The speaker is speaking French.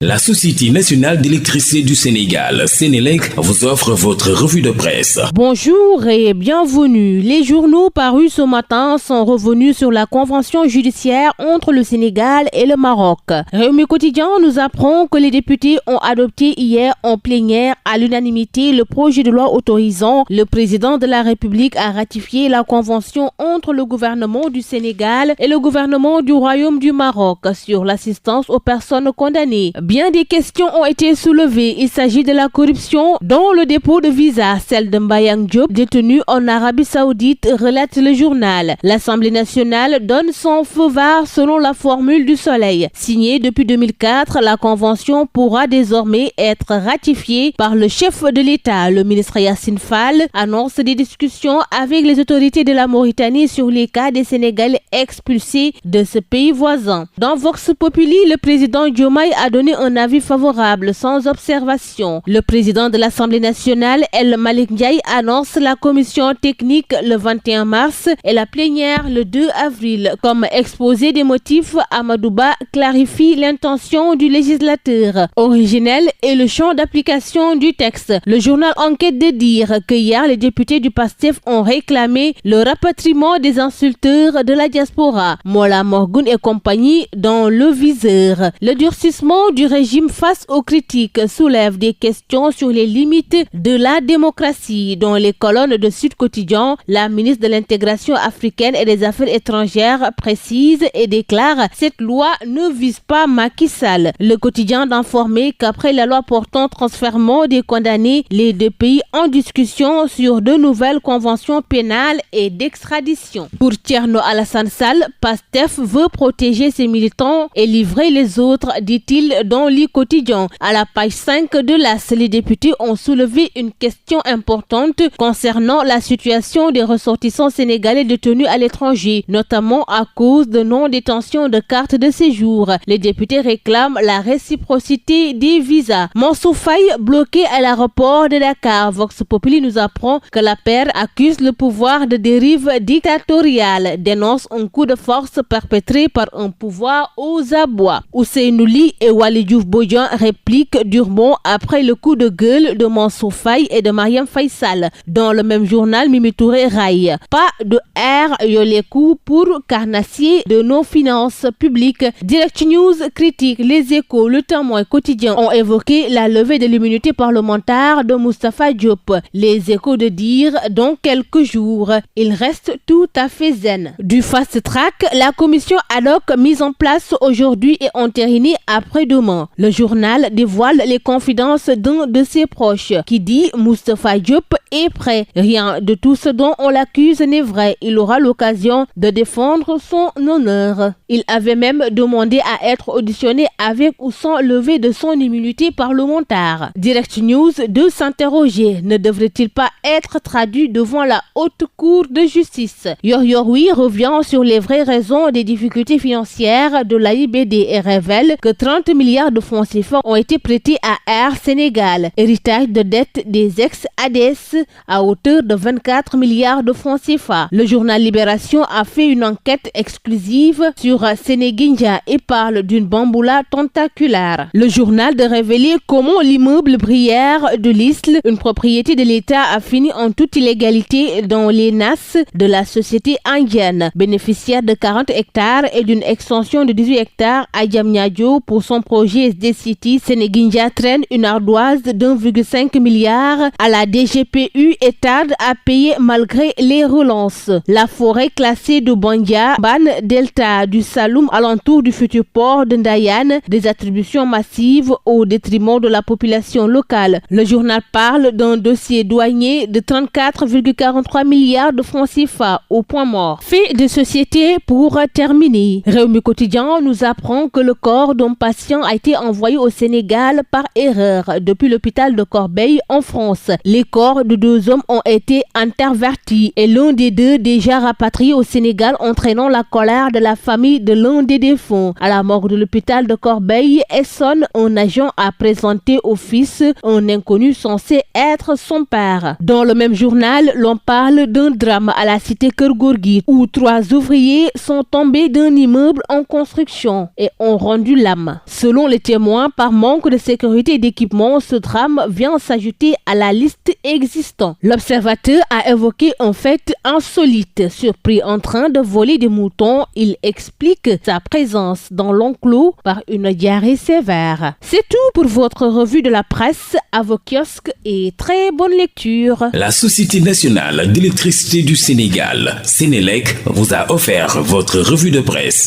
La Société nationale d'électricité du Sénégal, Sénélec, vous offre votre revue de presse. Bonjour et bienvenue. Les journaux parus ce matin sont revenus sur la convention judiciaire entre le Sénégal et le Maroc. Réumi Quotidien nous apprend que les députés ont adopté hier en plénière à l'unanimité le projet de loi autorisant le président de la République à ratifier la convention entre le gouvernement du Sénégal et le gouvernement du Royaume du Maroc sur l'assistance aux personnes condamnées. Bien des questions ont été soulevées. Il s'agit de la corruption dans le dépôt de visa, celle de Mbayang Diop, détenu en Arabie Saoudite, relate le journal. L'Assemblée nationale donne son feu vert selon la formule du soleil. Signée depuis 2004, la convention pourra désormais être ratifiée par le chef de l'État. Le ministre Yassine Fall annonce des discussions avec les autorités de la Mauritanie sur les cas des Sénégalais expulsés de ce pays voisin. Dans Vox Populi, le président Diomaye a donné un avis favorable sans observation. Le président de l'Assemblée nationale, El Malick Ndiaye, annonce la commission technique le 21 mars et la plénière le 2 avril. Comme exposé des motifs, Amadou Ba clarifie l'intention du législateur originel et le champ d'application du texte. Le journal Enquête de dire que hier, les députés du PASTEF ont réclamé le rapatriement des insulteurs de la diaspora. Mola Morgun et compagnie dans le viseur. Le durcissement du régime face aux critiques soulève des questions sur les limites de la démocratie. Dans les colonnes de Sud Quotidien, la ministre de l'Intégration africaine et des Affaires étrangères précise et déclare: cette loi ne vise pas Macky Sall. Le quotidien d'informer qu'après la loi portant transfèrement des condamnés, les deux pays en discussion sur de nouvelles conventions pénales et d'extradition. Pour Thierno Alassane Sall, PASTEF veut protéger ses militants et livrer les autres, dit-il dans le quotidien. À la page 5 de l'AS, les députés ont soulevé une question importante concernant la situation des ressortissants sénégalais détenus à l'étranger, notamment à cause de non-détention de cartes de séjour. Les députés réclament la réciprocité des visas. Mansour Faye bloqué à l'aéroport de Dakar. Vox Populi nous apprend que la paire accuse le pouvoir de dérive dictatoriale, dénonce un coup de force perpétré par un pouvoir aux abois. Ousseynou Ly et Waly Diouf Bodian répliquent durement après le coup de gueule de Mansour Faye et de Marième Faye Sall. Dans le même journal, Mimi Touré raille: pas de air yoleku pour carnassier de nos finances publiques. Direct News critique. Les Échos, Le Témoin quotidien ont évoqué la levée de l'immunité parlementaire de Moustapha Diop. Les Échos de dire dans quelques jours, il reste tout à fait zen. Du fast track, la commission ad hoc mise en place aujourd'hui est entérinée après-demain. Le journal dévoile les confidences d'un de ses proches qui dit: Moustapha Diop est prêt. Rien de tout ce dont on l'accuse n'est vrai. Il aura l'occasion de défendre son honneur. Il avait même demandé à être auditionné avec ou sans levée de son immunité parlementaire. Direct News de s'interroger: ne devrait-il pas être traduit devant la haute cour de justice? Yor-Yor-Oui revient sur les vraies raisons des difficultés financières de l'AIBD et révèle que 30 milliards de francs CFA ont été prêtés à Air Sénégal, héritage de dette des ex-ADS à hauteur de 24 milliards de francs CFA. Le journal Libération a fait une enquête exclusive sur Sénégindia et parle d'une bamboula tentaculaire. Le journal de révéler comment l'immeuble Brière de l'Isle, une propriété de l'État, a fini en toute illégalité dans les NAS de la société indienne, bénéficiaire de 40 hectares et d'une extension de 18 hectares à Diamniadio pour son projet SD City. Sénégindia traîne une ardoise de 1,5 milliard à la DGPU et tarde à payer malgré les relances. La forêt classée de Bandia, Ban Delta du Saloum alentour du futur port de Ndayane, des attributions massives au détriment de la population locale. Le journal parle d'un dossier douanier de 34,43 milliards de francs CFA au point mort. Fait de société pour terminer. Réumi Quotidien nous apprend que le corps d'un patient a été envoyé au Sénégal par erreur depuis l'hôpital de Corbeil en France. Les corps de deux hommes ont été intervertis et l'un des deux déjà rapatrié au Sénégal, entraînant la colère de la famille de l'un des défunts. À la mort de l'hôpital de Corbeil, Essonne, un agent a présenté au fils un inconnu censé être son père. Dans le même journal, l'on parle d'un drame à la cité Keur Gorgui où 3 ouvriers sont tombés d'un immeuble en construction et ont rendu l'âme. Selon Selon les témoins, par manque de sécurité et d'équipement, ce drame vient s'ajouter à la liste existante. L'observateur a évoqué un fait insolite. Surpris en train de voler des moutons, il explique sa présence dans l'enclos par une diarrhée sévère. C'est tout pour votre revue de la presse. À vos kiosques et très bonne lecture. La Société nationale d'électricité du Sénégal, Sénélec, vous a offert votre revue de presse.